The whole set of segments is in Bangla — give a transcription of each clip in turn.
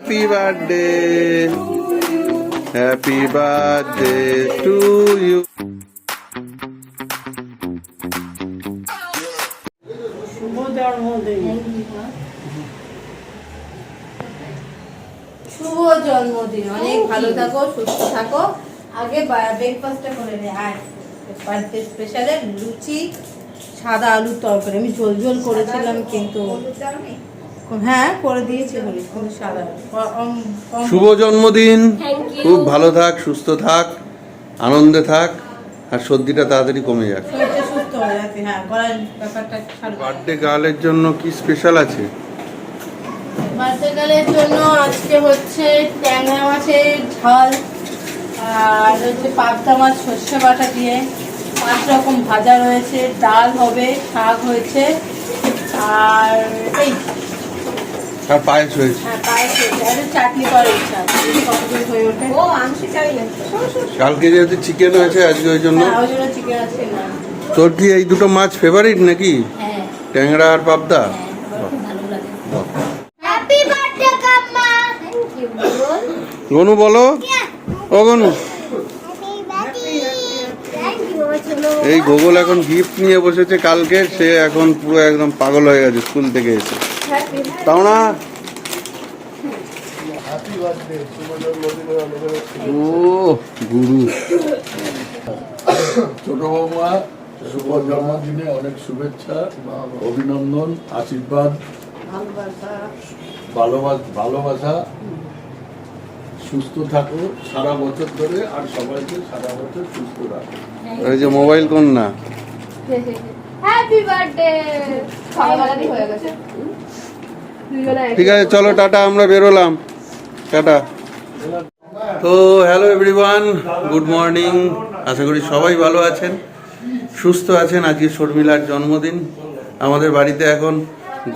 Happy birthday, happy birthday to you. শুভ জন্মদিন। শুভ জন্মদিন, অনেক ভালো থাকো, সুস্থ থাকো। আগে ব্রেকফাস্টটা করে নে। আর বার্থডে স্পেশালে লুচি, সাদা আলুর তরকারি। আমি ঝোল ঝোল করেছিলাম কিন্তু হ্যাঁ করে দিয়েছি বলি, কিন্তু সাদা শুভ জন্মদিন, খুব ভালো থাক, সুস্থ থাক, আনন্দে থাক, আর সর্দিটা তাড়াতাড়ি কমে যাক। শরীরটা সুস্থ হয়ে যাচ্ছে। হ্যাঁ, গলার ব্যাপারটা বার্থডে গার্লের জন্য কি স্পেশাল আছে? বার্থডে গার্লের জন্য আজকে হচ্ছে ট্যাংরা মাছের ঝাল, আর হচ্ছে পাবদা মাছ সর্ষে বাটা দিয়ে, 5 রকম ভাজা রয়েছে, ডাল হবে, শাক হয়েছে, আর এই আর পায়েস হয়েছে। হ্যাঁ পায়েস হয়েছে, আর চাটনি করার ইচ্ছা আছে, যদি কতদূর হয়ে ওঠে। ও আংশি চাইলেন কালকে যেহেতু চিকেন হয়েছে, আজকে ওই জন্য। ওই জন্য চিকেন আছে না। তোর কি এই দুটো মাছ ফেভারিট নাকি? হ্যাঁ, ট্যাংরা আর পাবদা? খুব ভালো লাগে। হ্যাপি বার্থডে কাম্মা। থ্যাংক ইউ বল। গনু বলো, ও গনু। Happy birthday. থ্যাংক ইউ চলো। এই গোগল এখন গিফট নিয়ে বসেছে কালকে, সে এখন পুরো একদম পাগল হয়ে গেছে স্কুল থেকে এসে। তাও না? ও গুরু। ছোট বৌমা, শুভ জন্মদিনে অনেক শুভেচ্ছা, অভিনন্দন, আশীর্বাদ, ভালোবাসা। সুস্থ থাকো সারা বছর ধরে, আর সবাইকে সারা বছর সুস্থ রাখো। এই যে মোবাইল কোন না। Happy birthday. সকালবেলাতেই হয়ে গেছে। ঠিক আছে, চলো টাটা, আমরা বেরোলাম, টাটা। তো হ্যালো এভরিওয়ান, গুড মর্নিং। আশা করি সবাই ভালো আছেন, সুস্থ আছেন। আজকে শর্মিলার জন্মদিন। আমাদের বাড়িতে এখন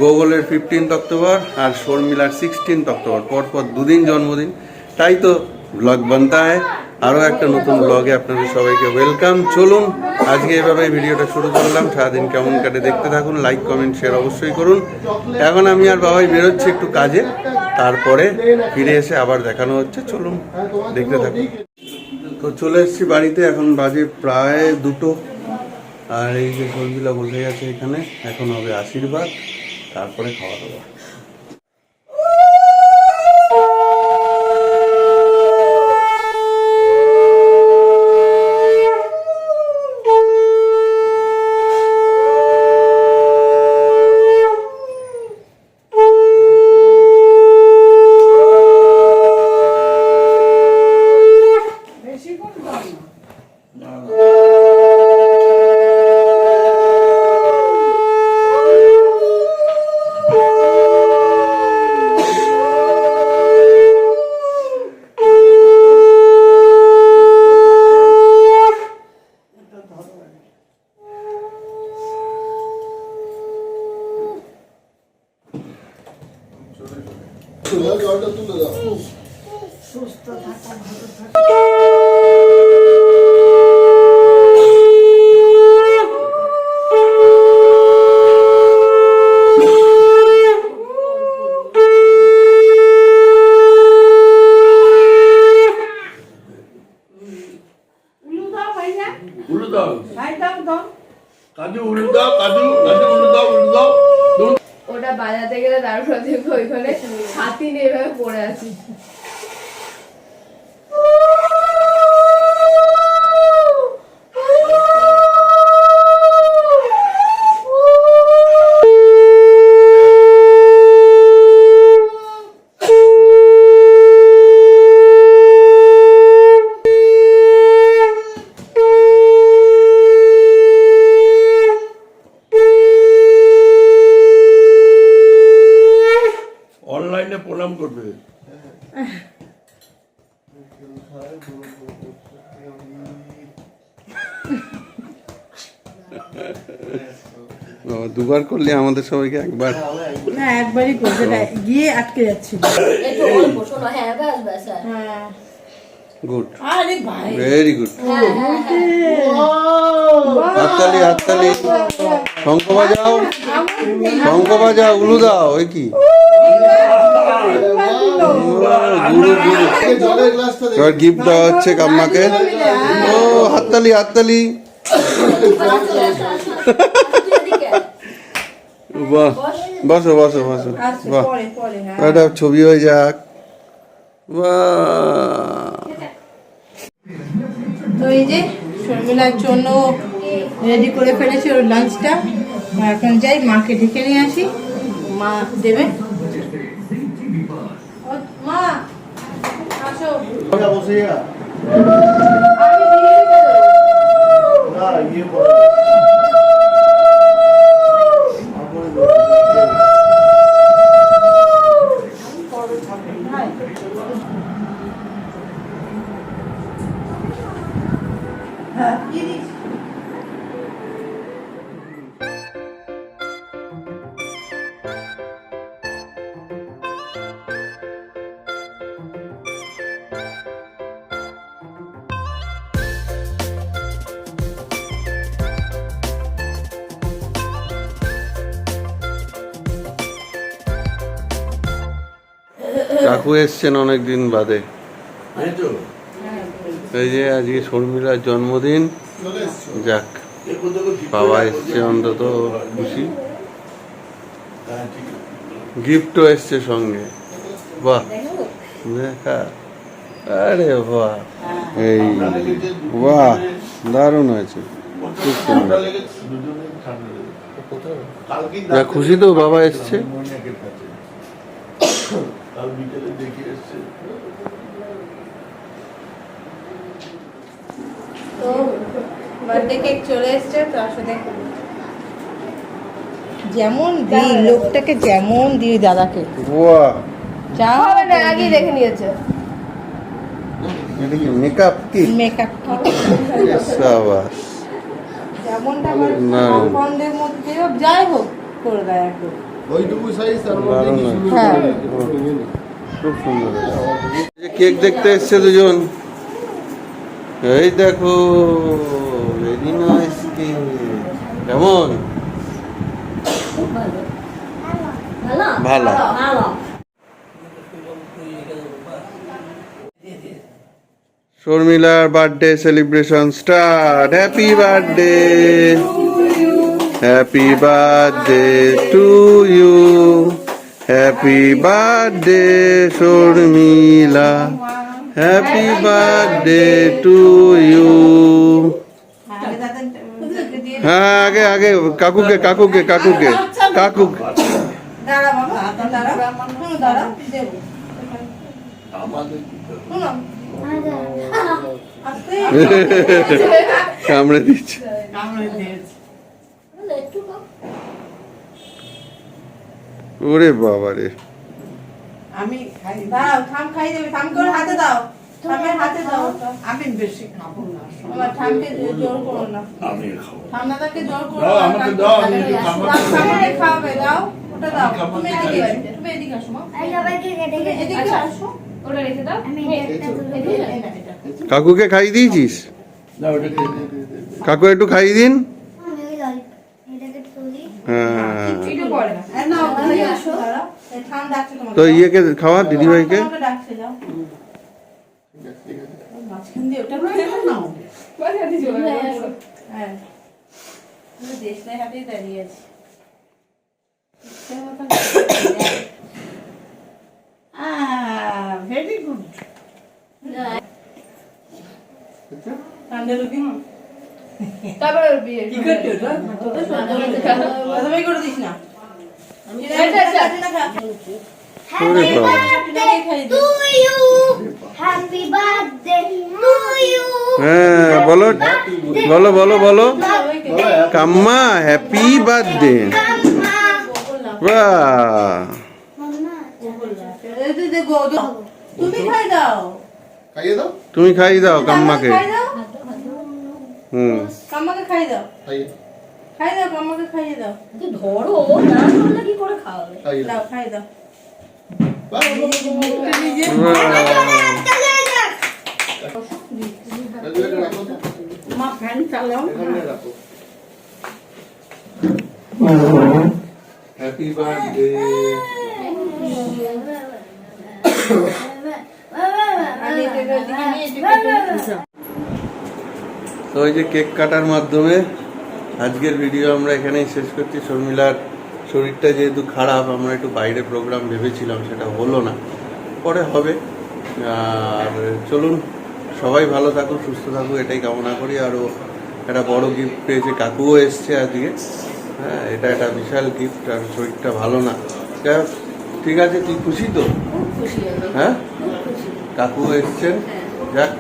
গোগলের 15 অক্টোবর আর শর্মিলার 16 অক্টোবর, পরপর দুদিন জন্মদিন। তাই তো ব্লগ বানতা হয়। আরও একটা নতুন ব্লগে আপনাদের সবাইকে ওয়েলকাম। চলুন আজকে এভাবে ভিডিওটা শুরু করলাম। সারাদিন কেমন কাটে দেখতে থাকুন, লাইক কমেন্ট শেয়ার অবশ্যই করুন। এখন আমি আর বাবাই বেরোচ্ছি একটু কাজে, তারপরে ফিরে এসে আবার দেখানো হচ্ছে। চলুন দেখতে থাকুন। তো চলে এসেছি বাড়িতে, এখন বাজে প্রায় 2টো। আর এই যে শর্মিলা বসে গেছে এখানে, এখন হবে আশীর্বাদ, তারপরে খাওয়া দাওয়া। ওটা বাজাতে গেলে তারপর দেখবো ওইখানে ছাতি নিয়ে এভাবে পড়ে আছি। অনলাইনে প্রণাম করবে। দুবার করলে আমাদের সবাইকে একবার। না, একবারই করছে, গিয়ে আটকে যাচ্ছিল। একটু অল্প শোনো। হ্যাঁ ব্যাস ব্যাস। হ্যাঁ গুড, আরে ভাই ভেরি গুড। হাততালি হাততালি, শঙ্খ বাজাও, শঙ্খ বাজাও, উলু দাও। ওই কি গুরু গুরু। এবার গিফট দেওয়া হচ্ছে কাম্মাকে। ও হাততালি হাততালি। বাহ, বসো বসো বসো। আচ্ছা বাহ, পরে পরে হ্যাঁ একটা ছবি হয়ে যাক। বাহ, তো এই যে শর্মিলার জন্য রেডি করে ফেলেছি ওর লাঞ্চটা। এখন যাই মাকে ডেকে নিয়ে আসি, মা দেবে। ও, মা আসো। কাকু এসছেন অনেকদিন বাদে। এই যে আজকে শর্মিলার জন্মদিন, যাক বাবা এসছে, অন্তত খুশি। গিফটও এসছে সঙ্গে। বাহ, দেখা, আরে বাহ, এই বাহ, দারুণ হয়েছে, খুব সুন্দর। যা খুশি তো বাবা এসছে। তো বার্থডে কেক চলে এসছে, তো আসলে যেমন দিই লোকটাকে, যেমন দিই দাদাকে, বাহ, যা হবে না, আগেই দেখে নিয়েছে। এটা কি মেকআপ কি? মেকআপ কিট সাবাস, যেমনটা আমার না। পছন্দের মধ্যে হোক, যাই হোক করে দেয় একদম। ওইটুকু সাইজ তার দারুণ মধ্যে হয়েছে। হ্যাঁ। খুব সুন্দর হয়েছে। এই যে কেক দেখতে এসছে দুজন, এই দেখো, ভেরি নাইস কেক। কেমন? ভালো। শর্মিলার birthday celebration start. Happy birthday, happy birthday to you, happy birthday Sharmila, happy birthday to you. হ্যাঁ, আগে আগে কাকুকে কাকুকে কাকুকে কাকুকে। দাঁড়া বাবা, দাঁড়া, শোনো, দাঁড়া, দেবো। শোনো, আস্তে কামড়ে দিচ্ছে। ওরে বাবা রে, আমি খাই, দাঁড়াও, থাম খাই দেবে, থাম করে হাতে দাও, থামের হাতে দাও। আমি বেশি খাবো না। আমার থামকে জোর করো না, আমি খাবো। থামনাটাকে জোর করো দাও, না। আমাকে দাও, আমি একটু খাবো। সামনে খাবে, দাও, ওটা দাও। আমি খাবো তুমি না। এদিকে, তুমি এদিকে আসো, মা। আমি সবাইকে কেটে কেটে এদিকে আসো। ওটা রেখে দাও। আমি একটা তুলে এই দিই। না, এটা। কাকুকে খাইয়ে দিয়েছিস? না, ওটা খেয়ে দে। কাকু একটু খাইয়ে দিন। আমি ওই এটাকে তুলি। হ্যাঁ, একটু পরে না। এই নাও, এদিকে আসো, দাঁড়াও। এই থাম ডাকছে তোমাকে। তো ইয়েকে খাওয়া, দিদিভাইকে। আমাকে ডাকছে, যাও। মাঝখান দিয়ে ওটা নাও। বল হাতে চলে যাও। হ্যাঁ, তুমি দেশলাই হাতেই দাঁড়িয়ে আছি। Very good. কান্দে লুকি। তারপরে ওর বিয়ে। কি করতে ওটা? প্রথমেই করে দিস না। আচ্ছা, আচ্ছা। ওরে বাবা, To you. Happy birthday to you. হ্যাঁ বলো বলো বলো বলো। কাম্মা হ্যাপি বার্থডে। Mama. বাহ, Mama. তুমি খাই দাও, খাইয়ে দাও। তুমি খাইয়ে দাও কাম্মাকে। খাই দাও, হুম, কাম্মাকে খাই দাও, খাইয়ে খাই দাও, কাম্মাকে খাইয়ে দাও, ধরো না ধরলে কি করে খাওয়াবে? খাইয়ে দাও। দাও, খাই দাও। বাহ, বাহ। Happy birthday. তো ওই যে কেক কাটার মাধ্যমে আজকের ভিডিও আমরা এখানেই শেষ করছি। শর্মিলার শরীরটা যেহেতু খারাপ, আমরা একটু বাইরে প্রোগ্রাম ভেবেছিলাম, সেটা হলো না, পরে হবে। আর চলুন, সবাই ভালো থাকুক, সুস্থ থাকুক, এটাই কামনা করি। আরও একটা বড় গিফট পেয়েছে, কাকুও এসছে আজকে। হ্যাঁ, এটা একটা বিশাল গিফট, আর শরীরটা ভালো না। যাই হোক, ঠিক আছে, তুই খুশি তো? হ্যাঁ, কাকু এসছেন। যাক,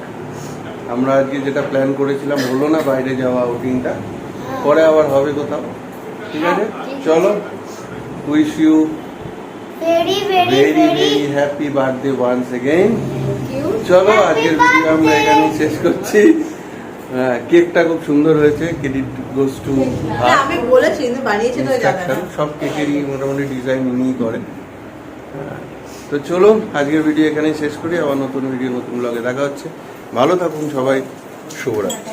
আমরা আজকে যেটা প্ল্যান করেছিলাম হলো না, বাইরে যাওয়া আউটিংটা, পরে আবার হবে কোথাও। ঠিক আছে, চলো, wish you very very very very very happy birthday once again. চলো, আজকের ভিডিও আমরা এখানেই শেষ করছি। কেকটা খুব সুন্দর হয়েছে, ক্রেডিট গোস টু আমি বলেছি কিন্তু বানিয়েছে তো জানা না। সব কেকেরই মোটামুটি ডিজাইন উনিই করে। তো চলো, আজকের ভিডিও এখানেই শেষ করি। আবার নতুন ভিডিও, নতুন ব্লগে দেখা হচ্ছে। ভালো থাকুন সবাই, শুভরাত্রি।